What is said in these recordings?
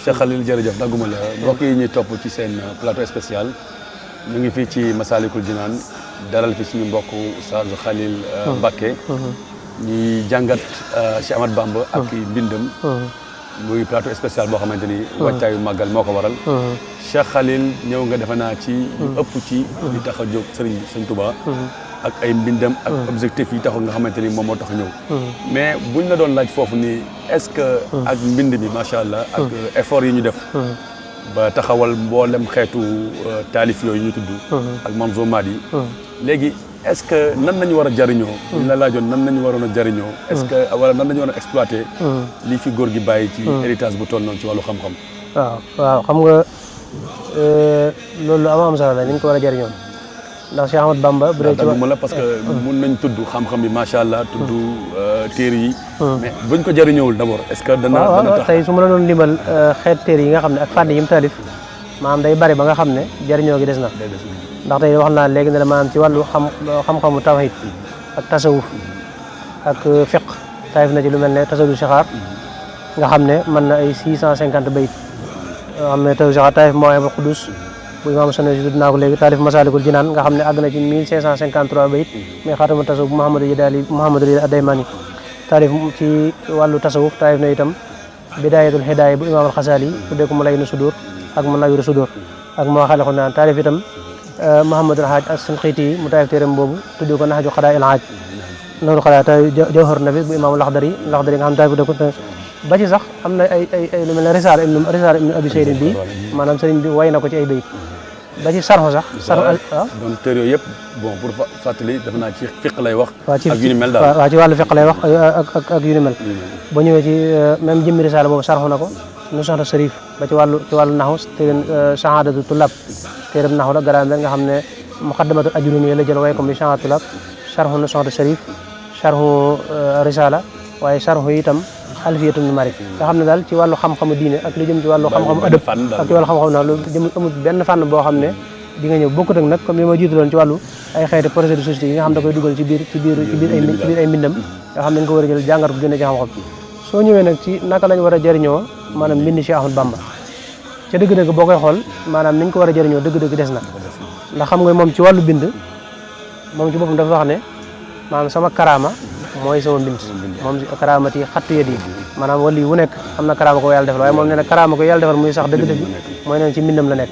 Cheikh Khalil jërëjëf dagguma la mbokk yi ñuy topp ci seen plateau spécial ñu ngi fii ci Massalikul Jinaan dalal fi suñu mbokk Oustaz Khalil Mbacké ñuy jàngat Cheikh Ahmadou Bamba ak mbindam muy plateau spécial boo xamante ni wàccaayu màggal moo ko waral Cheikh Khalil ñëw nga defe naa ci lu ëpp ci li tax a jóg Sëriñ Touba ak ay mbindam ak objectif yi taxul nga xamante ni moom moo tax ñëw mais buñ la doon laaj foofu nii est-ce que ak mbind mi macha allah ak effort yi ñu def ba taxawal mboolem xeetu taalif yooyu ñu tudd ak manzumaat yi léegi est-ce que nan nañu war a jariñoo buñ la laajoon nan nañu waroon a jariñoo est-ce que wala nan nañu war a exploiter lii fi góor gi bàyyi ci héritage bu toll noonu ci wàllu xam-xam waaw xam nga loolu am solo la ni ñu ko war a jariñoo ndax Cheikh Ahmadou Bamba bu dee ci daguma la parce que mun nañ tudd xam-xam bi macha allah tudd téere yi mais buñ ko jëriñëwul d'abord est-ce que dana tax tey su ma la doon limal xeet téere yi nga xam ne ak fànn yi mu taalif maanaam day bari ba nga xam ne jëriñoo gi des na ndax tey wax naa léegi ne la maanaam ci wàllu xam-xamu tawhid ak tasawuf ak fiq taalif na ci lu mel ne tasawuf sixaar nga xam ne mën na ay 650 bayit nga xam ne tasawuf sixaar taalif Mawahibul Quddus bu imaam Sanusi tudd naa ko léegi taalif Masaalikul Jinaan nga xam ne àgg na ci 1553 bayit mais xaatama tasawuf Muhammadul Daymani taalif ci wàllu tasawuf taalif na itam Bidaayatul Hidaaya bu imaam Al-Xasaali tuddee ko Mulayyinu Sudur ak Munawwiru Sudur ak moo xale naan taalif itam Muhammadul Haaj As-Sinqiiti mu taalif téeram boobu tuddee ko Nahju Qadaa'il Haaj loolu xadaa taalif Jawhar Nafi bu imaam Laxdari nga xam taalif ko ba ci sax am na ay lu mel ne Risaala ibnu Abi Saydin bi maanaam sëriñ bi way na ko ci ay bayit ba ci sarxu sax donc téere yooyu yëpp bon pour fàttali def naa ci fiq lay wax ak yu ni mel daal waaw ci wàllu fiq lay wax ak yu ni mel ba ñëwee ci même jëmmi Risaala boobu sarxu na ko nu soxna Sharif ba ci wàllu naxu téere Shahaadatu Tullaab téeram naxu la garaam nga xam ne Muqaddamatul Ajurumi la jël way ko mi Shahaadatu Tullaab sarxu nu soxna Sharif sarxu Risaala waaye sarxu itam Alfiyatul Maalik nga xam ne daal ci wàllu xam-xamu diine ak lu jëm ci wàllu xam-xamu adab ak ci wàllu xam-xam na lu jëm amul benn fànn boo xam ne di nga ñëw bokkut ak nag comme li ma jiitaloon ci wàllu ay xeeti projet de société yi nga xam da koy dugal ci biir ay mbindam nga xam ne dañ ko war a jël jàngat ko génne ci xam-xam soo ñëwee nag ci naka lañ war a jëriñoo maanaam mbind Cheikh Ahmadou Bamba ca dëgg-dëgg boo koy xool maanaam niñ ko war a jëriñoo dëgg-dëgg des na ndax xam nga moom ci wàllu bind moom ci boppam dafa wax ne maanaam sama karaama mooy sama mbind moom karaamati xattu yet yi maanaam wali wu nekk am na karaama ko yàlla defal waaye moom nee na karaama ko yàlla defal muy sax dëgg-dëgg mooy neen ci mbindam la nekk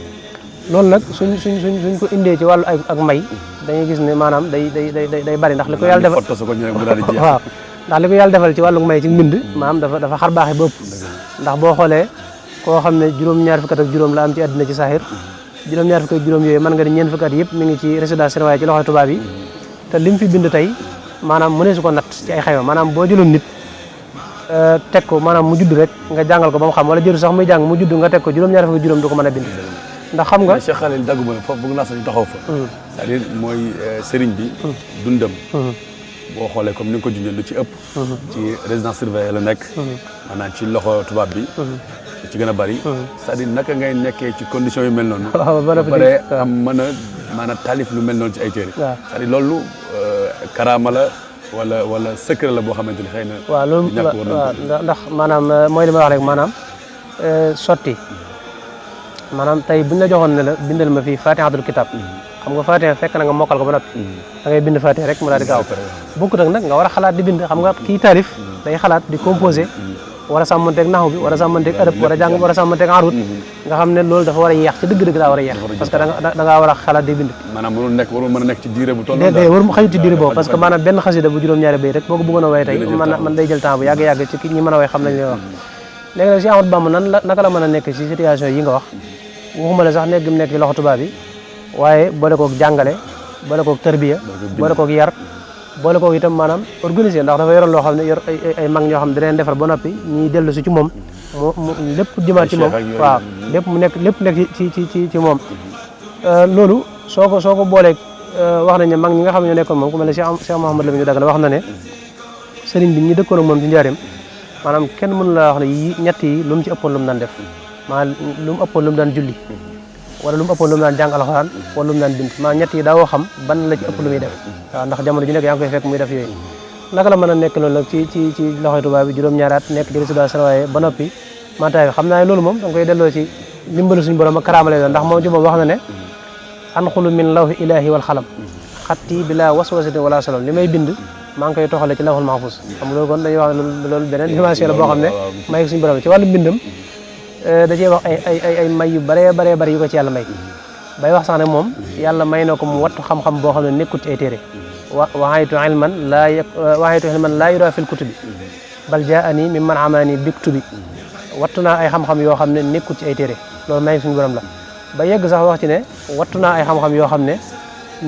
loolu nag suñ ko indee ci wàllu ak may dañuy gis ne maanaam day bari ndax li ko yàlla defal waaw ndax li ko yàlla defal ci wàllu may ci mbind maanaam dafa xar baaxe ba ëpp ndax boo xoolee koo xam ne juróom-ñaar fukki at ak juróom la am ci àddina ci saaxir juróom-ñaar fukki ak juróom yooyu mën nga ne ñeent fukki at yëpp mi ngi ci résidence surveillée ci loxoy tubaab yi te lim fi bind tey maanaam mu ne su ko natt ci ay xayma maanaam boo jëloon nit teg ko maanaam mu judd rek nga jàngal ko ba mu xam wala jëru sax muy jàng mu judd nga teg ko juróom-ñaar fukki juróom du ko mën a bind ndax xam nga Cheikh Khalil dagguma foofu bëgg naa sax ñu taxaw fa c'est-à-dire mooy sëriñ bi dundam boo xoolee comme ni nga ko junjoon lu ci ëpp ci résidence surveillée la nekk maanaam ci loxo tubaab bi ci gën a bari c'est-à-dire naka ngay nekkee ci conditions yu mel noonu ba pare am mën a maanaam taalif lu mel noonu ci ay téere c'est-à-dire loolu karaama la wala secret la boo xamante ni xëy na waaw loolu ndax maanaam mooy li ma wax rek maanaam sotti maanaam tey buñ la joxoon ne la bindal ma fii fatihatul kitab xam nga fatiha fekk na nga mokkal ko ba noppi da ngay bind fatiha rek mu daal di gaaw bokkut ak nag nga war a xalaat di bind xam nga kii taalif day xalaat di composé war a sàmmanteeg naxu bi war a sàmmanteeg adab war a jàng war a sàmmanteeg arut nga xam ne loolu dafa war a yeex ci dëgg-dëgg daa war a yeex parce que da ngaa war a xalaat di bind maanaam warul mën a nekk ci diire bu toll waru xajut ci diire boobu parce que maanaam benn xasida bu juróom-ñaari bay rek boo ko bëggoon a way tey man day jël temps bu yàgg-yàgg ci ñi mën a way xam nañ li wax léegi nag Cheikh Ahmadou Bamba naka la mën a nekk ci situation yi nga wax waxuma la sax nekk gi mu nekk ci loxo tubaab bi waaye boole koog jàngale boole koog tarbiya boole koog yar boole koog itam maanaam organisé ndax dafa yoroon loo xam ne yor ay mag ñoo xam ne da leen defar ba noppi ñuy dellu si ci moom mu lépp jëmaat ci moom waaw lépp nekk ci moom loolu soo ko booleeg wax nañ ne mag ñi nga xam ne ñoo nekkoon moom ku mel ne Cheikh Mouhamadou Lamine Dagana wax na ne sëriñ bi ñi dëkkoon ak moom ci njaareem maanaam kenn mënu la wax ne yi ñett yi lu mu ci ëppoon lu mu daan def maanaam lu mu ëppoon lu mu daan julli wala lu mu ëppoon lu mu daan jàng alxuraan wala lu mu daan bind maanaam ñett yi daawoo xam ban la ci ëpp lu muy def waaw ndax jamono ju nekk yaa ngi koy fekk muy def yooyu naka la mën a nekk loolu nag ci loxoy tubaab bi juróom-ñaari at nekk ci résidence surveillée ba noppi mataay xam naa ne loolu moom da nga koy delloo ci ndimbalu suñu borom ak karaama lay doon ndax moom ci moom wax na ne anxulu min lawhi ilahi wal xalam xatti bila waswasatin wala salam li may bind maa ngi koy toxale ci lawhul mahfuz xam loolu kon dañuy wax ne loolu beneen dimension la boo xam ne may suñu borom ci wàllu mbindam da cee wax ay may yu baree bari yu ko ci yàlla may bay wax sax ne moom yàlla may na ko mu wattu xam-xam boo xam ne nekkut ci ay téere waxaytu ilman laa yura fil kutubi bal jaani min man amaani biktubi wattu naa ay xam-xam yoo xam ne nekkut ci ay téere loolu may suñu borom la ba yegg sax wax ci ne wattu naa ay xam-xam yoo xam ne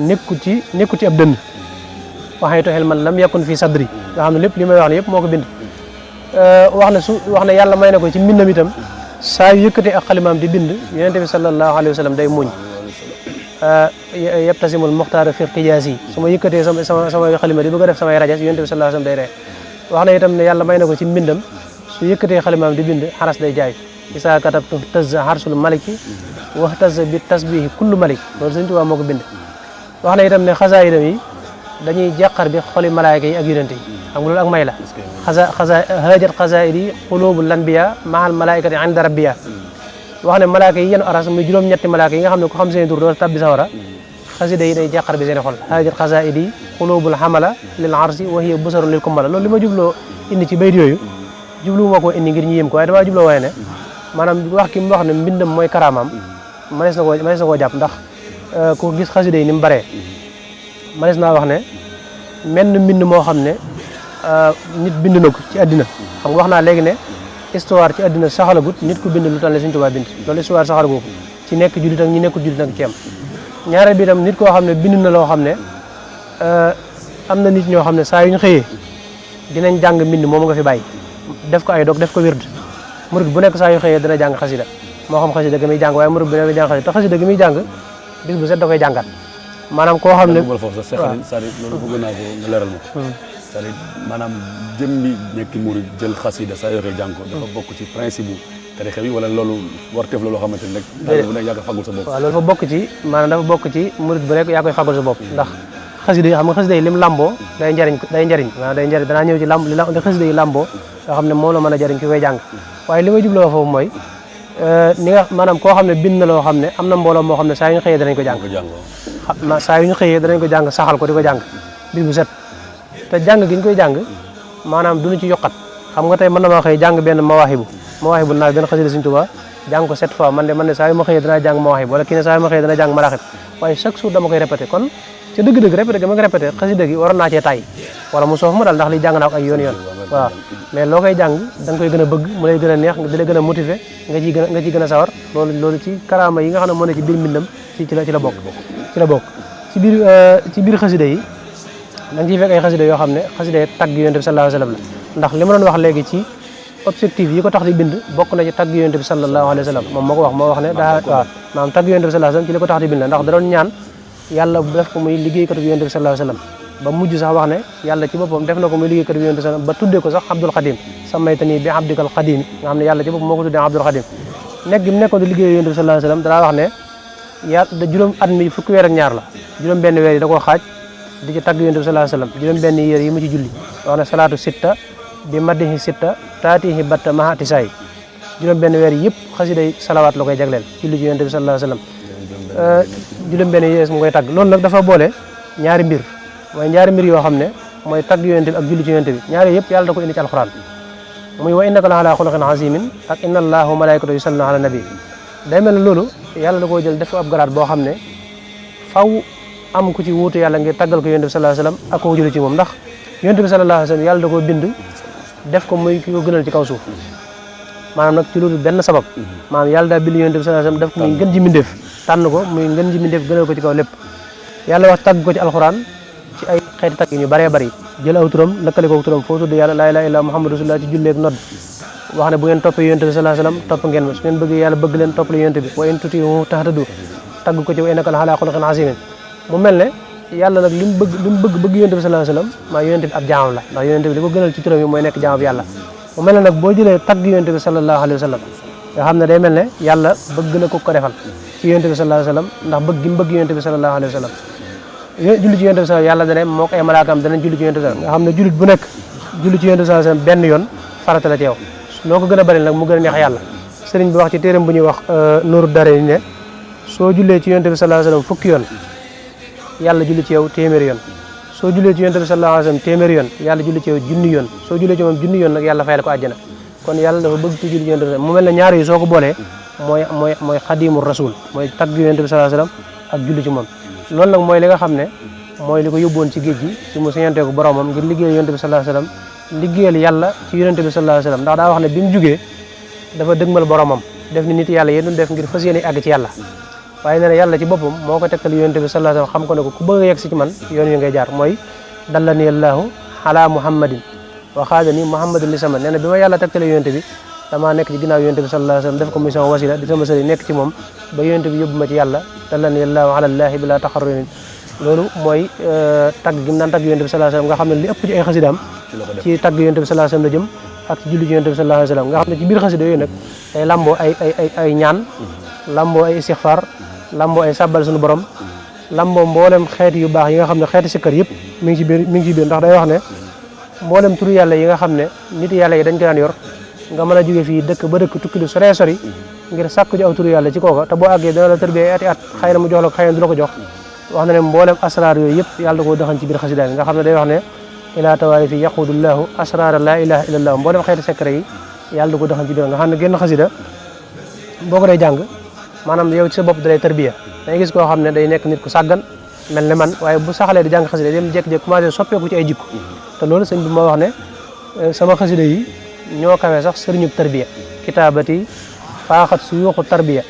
nekkut ci ab dënn waxaytu ilman lam yakun fi sadri nga xam ne lépp li may wax ne yëpp moo ko bind wax ne yàlla may na ko ci mbindam itam saa yu yëkkatee ak xalimaam di bind yonente bi sallallahu alayhi wa sallam day muñ yabtasimul muxtaar fi irtijaas yi su ma yëkkatee sama xalima di bëgg a def samay rajas yonente bi sallallahu alayhi wa sallam day ree wax na itam ne yàlla may na ko ci mbindam su yëkkatee xalimaam di bind xaras day jaay isaa katabtu tazza harsul maliki wax tazza bi tasbihi kullu malik loolu Sëñ Tuubaa moo ko bind wax na itam ne xasaayidam yi dañuy jàqar bi xoli malaayka yi ak yonente yi xam nga loolu ak may la haajat xasaayid yi xuluubul anbiya mahal malaayikati inda rabbiya wax ne malaaka yi yenu aras muy juróom-ñetti malaaka yi nga xam ne ko xam seen tur doo tabbi sawara xasida yi day jàqar bi seen xol haajat xasaayid yi xuluubul hamala lil arsi wa hiya busarun lil kummala loolu li ma jubloo indi ci bayt yooyu jublu moo ko indi ngir ñu yëm ko waaye damaa jubloo waaye ne maanaam wax ki mu wax ne mbindam mooy karaamaam manees na koo jàpp ndax ku gis xasida yi ni mu baree manees naa wax ne menn mbind moo xam ne nit bind na ko ci àddina xam nga wax naa léegi ne histoire ci àddina saxalagut nit ku bind lu tal ne Sëñ Tuubaa bind loolu histoire saxalagu ko ci nekk jullit ak ñi nekkul jullit ak ci am ñaareel bi itam nit koo xam ne bind na loo xam ne am na nit ñoo xam ne saa yu ñu xëyee dinañ jàng mbind moom nga fi bàyyi def ko ay dog def ko wird murid bu nekk saa yu xëyee dina jàng xasida moo xam xasida ga muy jàng waaye murid bu nekk jàng xasida te xasida ga muy jàng bis bu set da koy jàngat maanaam koo xam ne foofu sax c'est-à-dire loolu bëgg naa ko nga leeral ma ko c'est-à-dire maanaam jëmmi nekk murid jël xasida saa yoo xëyee jàng ko dafa bokk ci principe bu tarixa bi wala loolu warteef la loo xamante ne rek bu nekk yaa koy fagul sa bopp waaw loolu dafa bokk ci maanaam dafa bokk ci murid bu nekk yaa koy fagul sa bopp ndax xasida yi xam nga xasida yi lim lamboo day njariñ maanaam day njariñ danaa ñëw ci li xasida yi lamboo nga xam ne moom la mën a jariñ ki koy jàng waaye li may jubloo foofu mooy ni nga maanaam koo xam ne bind na loo xam ne am na mbooloo moo xam ne saa yu ñu xëyee danañ ko jàng saa yu ñu xëyee danañ ko jàng saxal ko di ko jàng bis bu set te jàng gi ñu koy jàng maanaam duñu ci yokkat xam nga tey mën na maa xëy jàng benn mawaahibu naaf benn xasida Sëñ Tuubaa jàng ko 7 fois man de saa yu ma xëyee danaa jàng mawaahibu wala kii ne saa yu ma xëyee dana jàng maraaxib waaye chaque jour dama koy répété kon ci dëgg-dëgg répété ga ma ko répété xasida gi waroon naa cee tay wala mu soof ma daal ndax li jàng naa ko ay yoon waaw mais loo koy jàng da nga koy gën a bëgg mu lay gën a neex di la gën a motiver nga ciy gën a sawar loolu ci karaama yi nga xam ne moo ne ci biir mbindam ci la bokk ci biir xasida yi da nga ciy fekk ay xasida yoo xam ne xasida yi tagg Yonent bi sallallahu alayhi wa sallam la ndax li ma doon wax léegi ci objectif yi ko tax di bind bokk na ci tagg Yonent bi sallallahu alayhi wa sallam moom moo wax ne daa waaw maanaam tagg Yonent bi sallallahu alayhi wa sallam ci li ko tax di bind la ndax da doon ñaan yàlla def ko muy liggéeykatu Yonent bi sallallahu alayhi wa sallam ba mujj sax wax ne yàlla ci boppam def na ko muy liggéeykatu Yonent bi sallallahu ba tuddee ko sax Abdul Xadim samaytani bi abdikal xadim nga xam ne yàlla ci boppam moo ko tuddee Abdul Xadim nekk gi mu nekkoon di liggéey Yonent bi sallallahu alayhi wa sallam danaa wax ne yàlla juróom at mi fukki weer ak ñaar la juróom benn weer yi da koo xaaj di ci tagg Yonent bi sallallahu alayhi wa sallam juróom benn yéer yi mu ci julli wax ne salaatu sitta bi madihi sitta taatihi batta mahati saay juróom benn weer yi yëpp xasida yi salawaat la koy jagleel julli ci Yonent bi sallallahu alayhi wa sallam juróom benn yées mu koy tagg loolu nag dafa boole ñaari mbir mooy ñaari mbir yoo xam ne mooy tagg Yonent bi ak julli ci Yonent bi ñaari yëpp yàlla da ko indi ci alxuraan muy wa innaka la ala xuluqin azimin ak inna allaha wa malaikatahu yusalluna ala nabi day mel ne loolu yàlla da koo jël def ko ab garaat boo xam ne faw am ku ci wuutu yàlla ngir taggal ko Yonent bi sallallahu alayhi wasallam ak ko julli ci moom ndax Yonent bi sallallahu alayhi wasallam yàlla da koo bind def ko muy ki ko gënal ci kaw suuf maanaam nag ci loolu benn sabab maanaam yàlla daa bind Yonent bi sallallahu alayhi wasallam def ko muy ngën ji mbindeef tànn ko muy ngën ji mbindeef gënal ko ci kaw lépp yàlla wax tagg ko ci alxuraan ci ay xeeti tagg yu bëree bëri jël aw turam lëkkale ko turam foo tudd yàlla laa ilaaha illa muhammadu rasulullah ci julleeg nodd wax ne bu ngeen toppee Yonent bi sallallahu alayhi wasallam topp ngeen ma su ngeen bëgg yàlla bëgg leen topp la Yonent bi wa in tutii'uhu tahtadu tagg ko ci wa innaka la ala xuluqin azimin mu mel ne yàlla nag li mu bëgg Yonent bi sallallahu alayhi wasallam maa Yonent bi ab jaamam la ndax Yonent bi li ko gënal ci turam yi mooy nekk jaamam bi yàlla mu mel ne nag boo jëlee tagg Yonent bi sallallahu alayhi wasallam nga xam ne day mel ne yàlla bëgg na ko defal ci Yonent bi sallallahu alayhi wasallam ndax bëgg gi mu bëgg Yonent bi sallallahu alayhi wasallam julli ci yonent bi sallallahu yàlla dane moo ko ay malaakaam danañ julli ci yonent bi nga xam ne jullit bu nekk julli ci yonent bi sallallahu benn yoon farata la ci yow loo ko gën a bari nag mu gën a neex yàlla sëriñ bi wax ci téeram bu ñuy wax Nuuru Daarayni ne soo jullee ci yonent bi sallallahu alayhi wasallam fukki yoon yàlla julli ci yow téeméeri yoon soo jullee ci yonent bi sallallahu alayhi wasallam téeméeri yoon yàlla julli ci yow junni yoon soo jullee ci moom junni yoon nag yàlla fayal ko àjjana kon yàlla dafa bëgg ci julli ci yonent bi mu mel ne ñaar yi soo ko boolee mooy xadimu rasul mooy tagg yonent bi sallallahu alayhi wasallam ak julli ci moom loolu nag mooy li nga xam ne mooy li ko yóbboon ci géej gi ci mu siñantee ko boromam ngir liggéeyal yonent bi sallallahu alayhi wasallam liggéeyal yàlla ci yonent bi sallallahu alayhi wasallam ndax daa wax ne bi mu jugee dafa dëgmal boromam def ni nit yàlla yéen doon def ngir fas yéene àgg ci yàlla waaye nee na yàlla ci boppam moo ko tegtal yonent bi sallallahu alayhi wasallam xam ko ne ko ku bëgg a yegg si ci man yoon wi ngay jaar mooy dallani allahu ala muhammadin wa xaadani muhammadin li sama nee na bi ma yàlla tegtale yonent bi damaa nekk ci ginnaaw yonent bi sallallahu alayhi wasallam def ko muy sama wasila di sama sëriñ nekk ci moom ba yonent bi yóbbu ma ci yàlla dallani allahu ala allahi bila taxarrurin loolu mooy tagg gi mu naan tagg yonent bi sallallahu alayhi wasallam nga xam ne li ëpp ci ay xasidaam ci tagg yonent bi sallallahu alayhi wasallam la jëm ak ci julli ci yonent bi sallallahu alayhi wasallam nga xam ne ci biir xasida yooyu nag day lamboo ay ñaan lamboo ay istixfar lamboo ay sàbbal suñu borom lamboo mboolem xeeti yu baax yi nga xam ne xeeti sikkar yëpp mi ngi ci biir ndax day wax ne mboolem turu yàlla yi nga xam ne nit yàlla yi dañ ko daan yor nga mën a jóge fii dëkk ba dëkk tukki lu sore sori ngir sàkku ji aw turu yàlla ci kooka te boo àggee dana la tërbiyee ay at xëy na mu jox la ko xëy na du la ko jox wax na ne mboolem asraar yooyu yëpp yàlla da koo dëxañ ci biir xasida bi nga xam ne day wax ne ila tawaali fi yaqudullahu asraara la ilaha illallah mboolem xeeti secret yi yàlla da ko dëxañ ci biir nga xam ne génn xasida boo ko day jàng maanaam yow ci sa bopp dalay tërbiya dangay gis koo xam ne day nekk nit ku sàggan mel ne man waaye bu saxalee di jàng xasida dem jékki-jékki commencé soppeeku ci ay jikko te loolu sëñ bi moo wax ne sama xasida yi ñoo kawee sax sëriñub tarbiya kitaabati faaxat suyuuxu tarbiya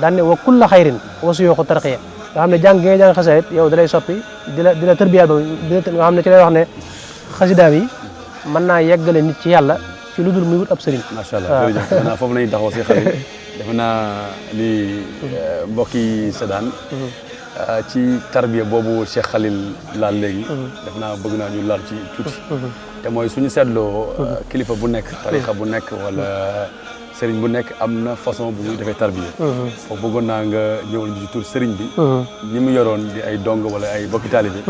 daan ne wa kulla xayrin wa suyuuxu tarqiya nga xam ne jàng gi nga jàng xasida yow dalay soppi di la tarbiya ba nga xam ne ci lay wax ne xasidaam yi mën naa yeggale nit ci yàlla ci lu dul muy wut ab sëriñ. macha allah jërëjëf xanaa foofu la ñuy taxaw si xarit defe naa li mbokk yi seddaan ci tarbiya boobu Cheikh Khalil laal léegi defe naa bëgg naa ñu laal ci tuuti te mooy suñu seetloo kilifa bu nekk tarixa bu nekk wala sëriñ bu nekk am na façon bu muy defee tarbiya foofu bëggoon naa nga ñëwal ñu ci tur sëriñ bi ñi mu yoroon di ay dong wala ay bokki taalibe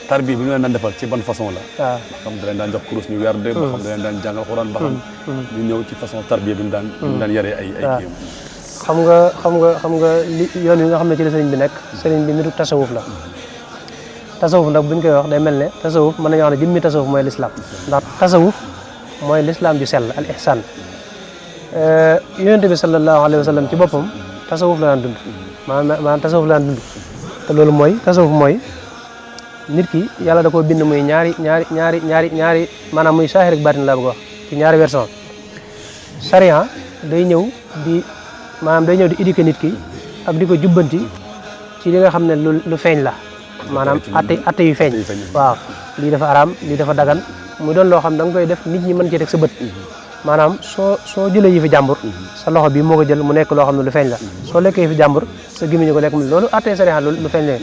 tarbiya bi ñu leen daan defal ci ban façon la ba xam da leen daan jox kurus ñu werd ba xam da leen daan jàngal xuraan ba xam ñu ñëw ci façon tarbiya bi mu daan yaree ay kiyam xam nga li yoon yi nga xam ne ci la sëriñ bi nekk sëriñ bi nitu tasawuf la tasawuf nag buñ koy wax day mel ne tasawuf mën nañu wax ne jëmmi tasawuf mooy lislaam ndax tasawuf mooy lislaam ju sell al ihsan yonente bi sallallahu alayhi wa sallam ci boppam tasawuf la daan dund maanaam tasawuf la daan dund te loolu mooy tasawuf mooy nit ki yàlla da koo bind muy ñaari maanaam muy saahir ak baatin laa bëgg wax ci ñaari version sariya day ñëw di éduquer nit ki ak di ko jubbanti ci li nga xam ne lu feeñ la maanaam atte yu feeñ waaw lii dafa araam lii dafa dagan mu doon loo xam da nga koy def nit ñi mën cee teg sa bët maanaam soo jëlee yi fi jàmbur sa loxo bi moo ko jël mu nekk loo xam ne lu feeñ la soo lekkee fi jàmbur sa gémmiñ ko lekk mu loolu atte sariya lu feeñ la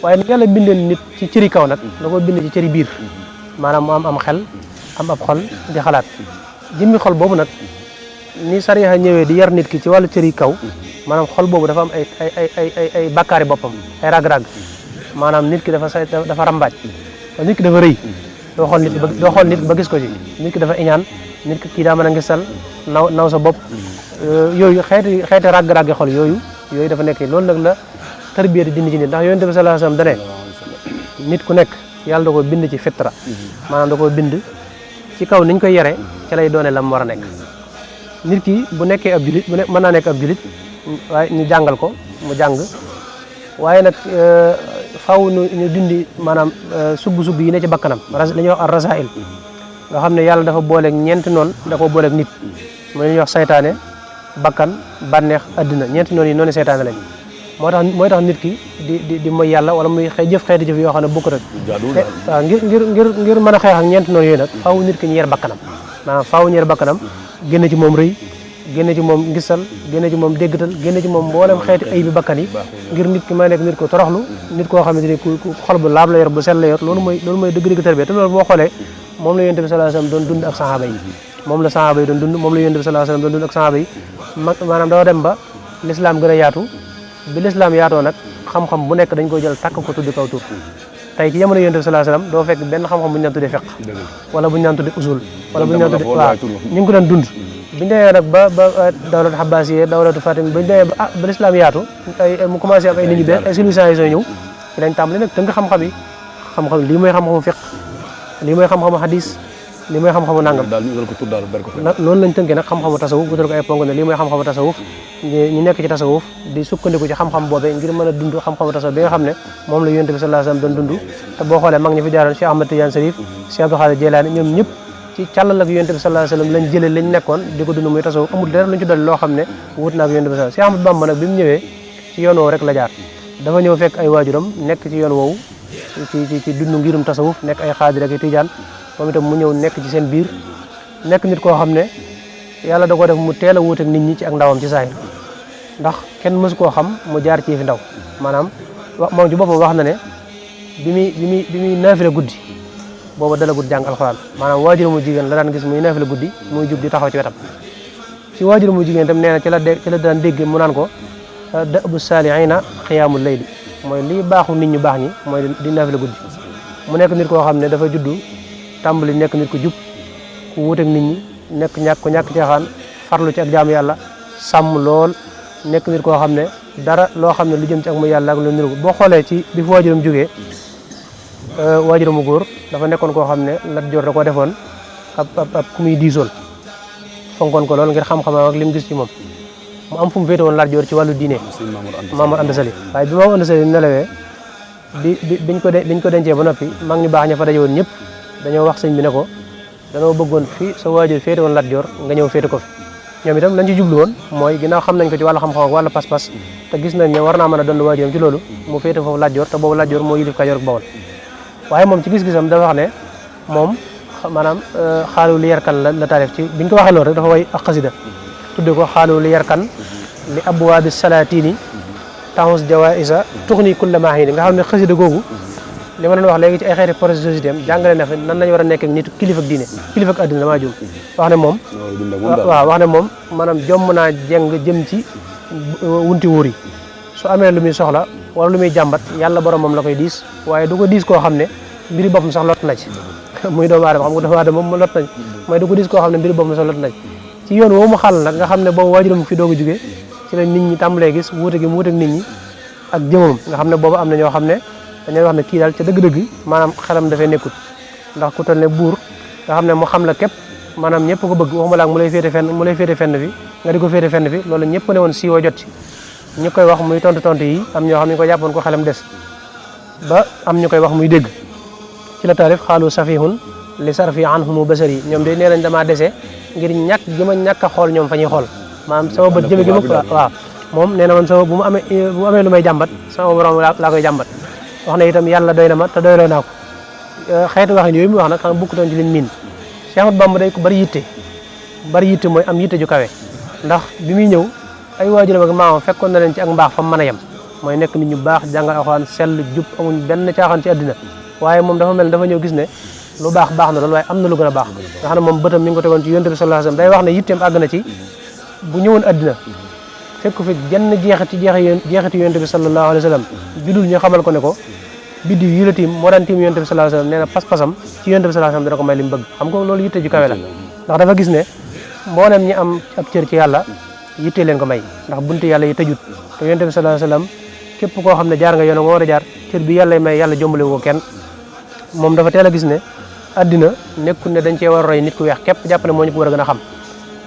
waaye ni yàlla bindeen nit ci cëri kaw nag da ko bind ci cëri biir maanaam mu am xel am ab xol di xalaat jëmmi xol boobu nag ni sariya ñëwee di yar nit ki ci wàllu cëri kaw maanaam xol boobu dafa am ay bakkaari boppam ay rag-rag maanaam nit ki dafa rambaaj nit ki dafa rëy doo xool nit ba gis ko ci nit ki dafa iñaan nit ki kii daa mën a ngisal naw sa bopp yooyu xeeti rag-ragi xol yooyu dafa nekk loolu nag la tarbiya di dindi ci nit ndax yonent bi sallallahu alayhi wasallam dane nit ku nekk yàlla da ko bind ci fitra maanaam da ko bind ci kaw niñ koy yare ci lay doone lam war a nekk nit ki bu nekkee ab julit mën naa nekk ab julit waaye ñu jàngal ko mu jàng waaye nag faw ñu dindi maanaam sugg yi ne ci bakkanam la ñuy wax ar rasail nga xam ne yàlla dafa booleeg ñeenti noon da ko booleeg nit mooy ñuy wax saytaane bakkan bànneex addina ñeenti noon yi noonu saytaane lañ mooy tax nit ki di mooy yàlla wala muy jëf xeeti jëf yoo xam ne bokkut ak waaw ngir mën a xeex ak ñeenti noonu yooyu nag faaw nit ki ñu yer bakkanam maanaam faaw ñu yer bakkanam génne ci moom rëy génne ci moom ngisal génne ci moom déggtal génne ci moom mboolem xeeti ay bi bakkan yi ngir nit ki may nekk nit ko toroxlu nit koo xamante ni ku xol bu laab la yor bu sell la yor loolu mooy dëgg-dëgg tarbiya te loolu boo xoolee moom la yonent bi sallallahu alayhi wasallam doon dund ak sahaaba yi moom la sahaaba yi doon dund moom la yonent bi sallallahu alayhi wasallam doon dund ak sahaaba yi maanaam dafa dem ba l'islam gën a yaatu bi lislaam yaatoo nag xam-xam bu nekk dañ koy jël takk ko tuddi kaw tur tey ci jamono yonent bi sallallahu alayhi wasallam doo fekk benn xam-xam bu ñu naan tuddee fiqh wala bu ñu naan tuddee usul wala bu ñu naan tuddee waaw ñu ngi ko doon dund biñu demee nag ba dawlatu Abbasiyya dawlatu Fatima bañu demee ba lislaam yaatu mu commencé am ay nit ñu bees ay civilisation yi ñëw ci lañ tàmbali nag tënk xam-xam yi xam-xam lii mooy xam-xamu fiqh lii mooy xam-xamu hadis lii mooy xam-xamu nangam noonu lañ tënkee nag xam-xamu tasawuf gutal ko ay ponk ne lii mooy xam-xamu tasawuf ñu nekk ci tasawuf di sukkandiku ci xam-xam boobee ngir mën a dund xam-xamu tasawuf bi nga xam ne moom la yonent bi sallallahu alayhi wasallam doon dund te boo xoolee mag ñi fi jaaroon Cheikh Ahmad Tidiane Sarif Cheikh Abdou Khadir Jeylaani ñoom ñëpp ci càllal ak yonent bi sallallahu alayhi wasallam lañ jëlee lañ nekkoon di ko dund muy tasawuf amul dara luñ ci dolli loo xam ne wut na ak yonent bi sallallahu Cheikh Ahmad Bamba nag bi mu ñëwee ci yoon woowu rek la jaar dafa ñëw fekk ay waajuram nekk ci yoon woowu ci dund ngirum tasawuf nekk ay xaadir ak tijaan moom itam mu ñëw nekk ci seen biir nekk nit koo xam ne yàlla da ko def mu teel a wuuteeg nit ñi ci ak ndawam ci saahir ndax kenn mësu koo xam mu jaar ci fi ndaw maanaam moom ci boppam wax na ne bi muy naafila guddi booba dalagut jàng alxuraan maanaam waajur mu jigéen la daan gis muy naafila guddi muy jug di taxaw ci wetam ci waajur mu jigéen itam nee na ci la daan dégg mu naan ko da'bu saalihiina xiyaamul layli mooy lii baaxu nit ñu baax ñi mooy di naafila guddi mu nekk nit koo xam ne dafa juddu tàmbali nekk nit ku jub ku wuuteeg nit ñi nekk ñàkk caaxaan farlu ci ak jaamu yàlla sàmm lool nekk nit koo xam ne dara loo xam ne lu jëm ci ak muy yàlla ak lu niru boo xoolee ci bi fi waajuram jógee waajuram mu góor dafa nekkoon koo xam ne Lat Joor da ko defoon ab ku muy diisool fonkoon ko lool ngir xam-xamam ak li mu gis ci moom mu am fu mu féete woon Lat Joor ci wàllu diine Maamor Anta Sali waaye bi Maamor Anta Sali nelawee biñ ko dencee ba noppi mag ñu baax ña fa daje woon ñëpp dañoo wax sëñ bi ne ko danoo bëggoon fi sa waajur féete woon Lat Joor nga ñëw féete ko fi ñoom itam lañ ci jublu woon mooy ginnaaw xam nañ ko ci wàllu xam-xam ak wàllu pas-pas te gis nañ ne war naa mën a doon waajuram ci loolu mu féete foofu Lat Joor te boobu Lat Joor moo yilif Kajoor ak Bawol waaye moom ci gis-gisam dafa wax ne moom maanaam xaalu li yarkan la taalif ci biñ ko waxee loolu rek dafa way ak xasida tudde ko xaalu li yarkan li abwaabi salaatini tahus jawaisa tuxni kulla maahini nga xam ne xasida googu li ma leen wax léegi ci ay xeeti projet société am jàngale na fa nan lañ war a nekk ak nit kilifa ak diine kilifa ak addina damaa jum wax ne moom waaw wax ne moom maanaam jomm naa jeng jëm ci wunti wóor yi su amee lu muy soxla wala lu muy jàmbat yàlla borom moom la koy diis waaye du ko diis koo xam ne mbiri boppam sax lot na ci muy doomu aadama xam nga doomu aadama moom lot nañ mooy du ko diis koo xam ne mbiri boppam sax lot na ci yoon woowu mu xàll nag nga xam ne boobu waajuram fi doog a jógee ci la nit ñi tàmbalee gis wuute gi mu wuute ak nit ñi ak jëmam nga xam ne boobu am na ñoo xam ne dañuy wax ne kii daal ca dëgg-dëgg maanaam xelam dafay nekkut ndax ku toll ne buur nga xam ne mu xam la képp maanaam ñëpp ko bëgg waxuma la mu lay féete fenn fi nga di ko féete fenn fi loolu ñëpp ne woon siiwa jot ci ñu koy wax muy tontu yi am ñoo xam ne ñu ko jàppoon ko xelam des ba am ñu koy wax muy dégg ci la taalif xaalu safihun li sarfi anhumu basari ñoom de nee nañ damaa dese ngir ñàkk a xool ñoom fa ñuy xool maanaam sama bët jëme gi ma waaw moom nee na man sama bu mu amee lu may jàmbat sama borom laa koy jàmbat wax na itam yàlla doy na ma te doyloo naa ko xeetu waxin yooyu mu wax nag xam bukkutoon ci liñ miin Cheikh Ahmadou Bamba day ko bari yitte mooy am yitte ju kawe ndax bi muy ñëw ay waajuram ak maamam fekkoon na leen ci ak mbaax fa mën a yem mooy nekk nit ñu baax jàngal alxuraan sell jub amuñ benn caaxaan ci àddina waaye moom dafa mel dafa ñëw gis ne lu baax na loolu waaye am na lu gën a baax nga xam ne moom bëtam mi ngi ko tegoon ci yonent bi sallallahu alayhi wasallam day wax ne yitteem àgg na ci bu ñëwoon àddina fekk fi jenn jeexiti yonent bi sallallahu alayhi wasallam judul ñu xamal ko ne ko biddiw yi la tiim moo daan tiim yonent bi sallallahu alayhi wasallam nee na pas-pasam ci yonent bi sallallahu alayhi wasallam dana ko may li mu bëgg xam nga loolu yitte ju kawe la ndax dafa gis ne mboolem ñi am ab cër ci yàlla yitte leen ko may ndax buntu yàlla yi tëjut te yonent bi sallallahu alayhi wasallam képp koo xam ne jaar nga yoon nga war a jaar cër bi yàlla may yàlla jombale ko kenn moom dafa teel a gis ne addina nekkul ne dañ cee war a roy nit ku weex képp jàpp ne moo ñu ko war a gën a xam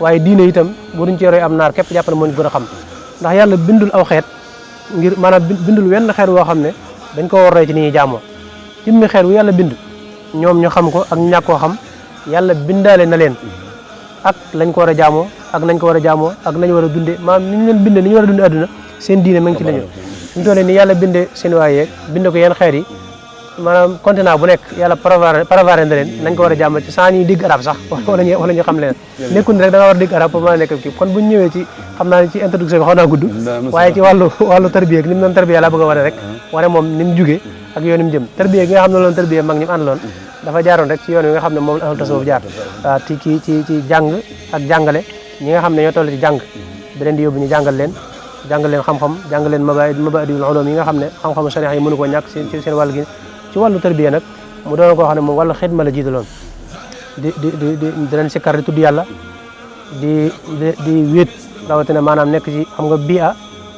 waaye diine itam bu duñ cee roy am naar képp jàpp ne moo ñu ko gën a xam ndax yàlla bindul aw xeet ngir maanaam bindul wenn xeet woo xam ne dañ ko war a roy ci ni ñuy jaamoo jëmmi xeet wu yàlla bind ñoom ñu xam ko ak ñu ñàkk koo xam yàlla bindaale na leen ak lañ ko war a jaamoo ak nañ ko war a jaamoo ak nañ war a dunde maanaam ni ñu leen bindee ni ñu war a dundee adduna seen diine ma ngi ci lañu ñu tollee ni yàlla bindee seen waay yeeg binde ko yenn xeet yi maanaam continent bu nekk yàlla préparé na leen nañ ko war a jàmmal ci saa ñuy dégg arab sax wala ñu xam leen nekkul rek da nga war a dégg arab pour mën a nekk kii kon bu ñu ñëwee ci xam naa ne ci introduction bi xaw naa gudd waaye ci wàllu tarbiya ni mu doon tarbiya laa bëgg a wane rek wane moom ni mu jugee ak yoon mu jëm tarbiya gi nga xam ne loolu tarbiya mag ñi mu àndaloon dafa jaaroon rek ci yoon wi nga xam ne moom la ahlu tasawuf jaar waaw ci jàng ak jàngale ñi nga xam ne ñoo toll ci jàng da leen di yóbbu ñu jàngal leen jàngal leen xam-xam jàngal leen mabaadiul ulum yi nga xam ne xam-xamu sariya yi mënu ko ñàkk ci seen wàll gi ci wàllu tarbiya nag mu doon koo xam ne moom wàllu xidma la jiitaloon di leen sikkar di tudd yàlla di wéet rawatina maanaam nekk ci xam nga bi'a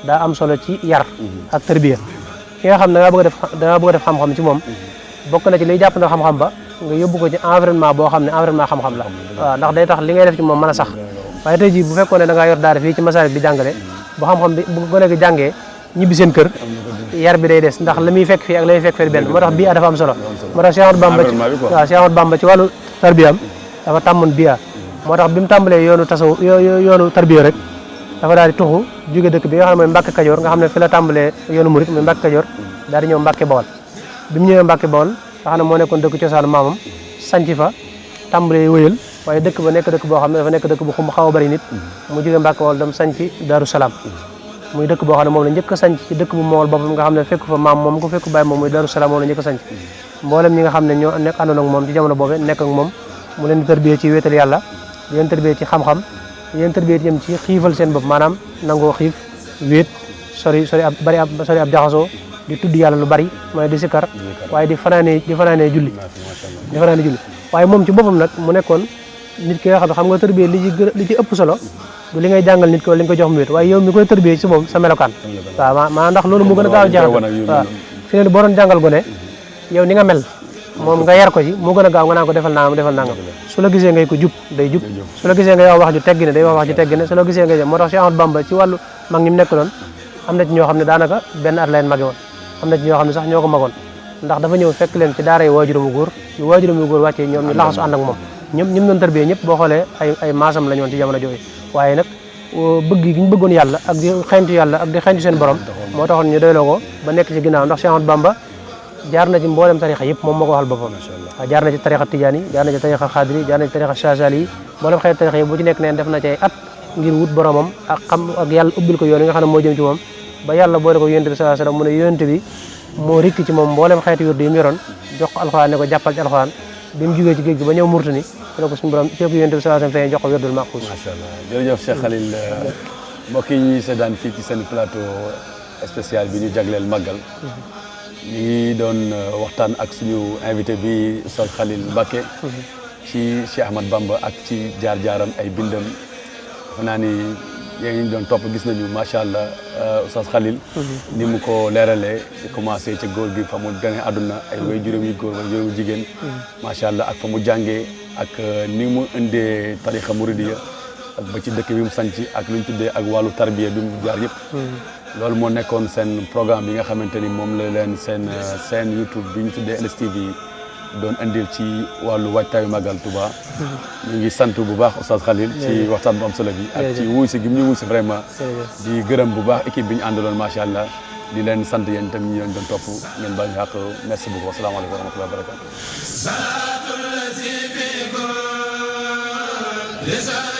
daa am solo ci yar ak tarbiya ki nga xam ne da nga bëgg a def xam-xam ci moom bokk na ci liy jàpp na xam-xam ba nga yóbbu ko ci environnement boo xam ne environnement xam-xam la waaw ndax day tax li ngay def ci moom mën a sax waaye tey jii bu fekkoon ne da ngaa yor daara fii ci Masalik bi jàngale bu xam-xam bi bu gone gi jàngee ñibbi seen kër yar bi day des ndax la muy fekk fii ak la muy fekk fii benn moo tax bi'a dafa am solo moo tax Cheikh Ahmadou Bamba ci wàllu tarbiyam dafa tàmmoon bi'a moo tax bi mu tàmbalee yoonu tarbiya rek dafa daal di tuxu jóge dëkk bi nga xam ne mooy Mbàkke Kajoor nga xam ne fi la tàmbalee yoonu murit mooy Mbàkke Kajoor daal di ñëw Mbàkke Bawol bi mu ñëwee Mbàkke Bawol nga xam ne moo nekkoon dëkk cosaanu maamam sanc fa tàmbalee wëyal waaye dëkk ba nekk dëkk boo xam ne dafa nekk dëkk bu xum xaw a bari nit mu jóge Mbàkke Bawol dem sanc Daaru Salaam muy dëkk boo xam ne moom la njëkk a sanc ci dëkk bu mool boppam nga xam ne fekk fa maam moom ko fekk bàyyi moom muy Daaru Salaam moom la njëkk a sanc mboolem ñi nga xam ne ñoo nekk àndoon ak moom ci jamono boobu nekk ak moom mu leen di tarbiyee ci wéetal yàlla di leen tarbiyee ci xam-xam di leen tarbiyee ci ci xiifal seen bopp maanaam nangoo xiif wéet sori ab jaxasoo di tudd yàlla lu bari mooy di sikkar waaye di fanaanee julli waaye moom ci boppam nag mu nekkoon nit ki nga xam nga tarbiyee li ci ëpp solo du li ngay jàngal nit ko li nga ko jox mu wéet waaye yow mi koy tarbiyee ci moom sa melokaan waaw maanaam ndax loolu mu gën a gaaw a jeexal waaw fi ne boo doon jàngal gone yow ni nga mel moom nga yar ko ci moo gën a gaaw nga naan ko defal nangam su la gisee ngay ko jub day jub su la gisee ngay wax ju teggine day wax ju teggine su la gisee ngay moo tax Cheikh Ahmadou Bamba ci wàllu mag ñi mu nekk doon am na ci ñoo xam ne daanaka benn at la leen mage woon am na ci ñoo xam ne sax ñoo ko magoon ndax dafa ñëw fekk leen ci daara yi waajuramu góor yu waajuramu góor wàccee ñoom ñu laxasu ànd ak moom ñi mu doon tarbiyee ñëpp boo xoolee ay maasam la ñu woon ci jamono jooju waaye nag bëgg gi ñu bëggoon yàlla ak di xeeñtu yàlla ak di xeeñtu seen borom moo taxoon ñu doyloo ko ba nekk ci ginnaaw ndax Cheikh Ahmadou Bamba jaar na ci mboolem tarixa yëpp moom moo ko waxal boppam waaw jaar na ci tarixa tijaani jaar na ci tarixa xaadiri jaar na ci tarixa chazali yi mboolem xeet tarixa yi bu ci nekk neen def na ci ay at ngir wut boromam ak xam ak yàlla ubbil ko yoon yi nga xam ne moo jëm ci moom ba yàlla boole ko yonent bi sallallahu alayhi wasallam mu ne yonent bi moo rikk ci moom mboolem xeeti wirdu yi mu yoroon jox ko alxuraan ne ko jàppal ci alxuraan bi mu jugee ci géej gi ba ñëw Murtani ci la ko suñu borom ci la ko yonent bi sallallahu alayhi wasallam fay jox ko wirdul maxuus. macha allah jërëjëf Cheikh Khalil mbokk yi ñuy seetaan fii ci seen plateau spécial bi ñu jagleel màggal ñu ngi doon waxtaan ak suñu invité bi Oustaz Khalil Mbacké ci Cheikh Ahmadou Bamba ak ci jaar-jaaram ay bindam xam naa ni yéen ñu doon topp gis nañu macha allah Oustaz Khalil ni mu ko leeralee commencé ca góor gi fa mu gane àdduna ay way juróom yu góor way juróom yu jigéen macha allah ak fa mu jàngee ak ni mu indee tarixa muridiya ak ba ci dëkk bi mu sanc ak lu ñu tuddee ak wàllu tarbiya bi mu jaar yëpp loolu moo nekkoon seen programme bi nga xamante ni moom la leen seen YouTube bi ñu tuddee LSTV doon indil ci wàllu waajtaayu Magal Touba ñu ngi sant bu baax Oustaz Khalil ci waxtaan bu am solo bi ak ci wuy si gi ñu wuy si vraiment di gërëm bu baax équipe bi ñu àndaloon macha allah di leen sant yéen itam ñu leen doon topp ngeen baal ñu xaq merci beaucoup asalaamaaleykum wa rahmatullahi wa barakatuh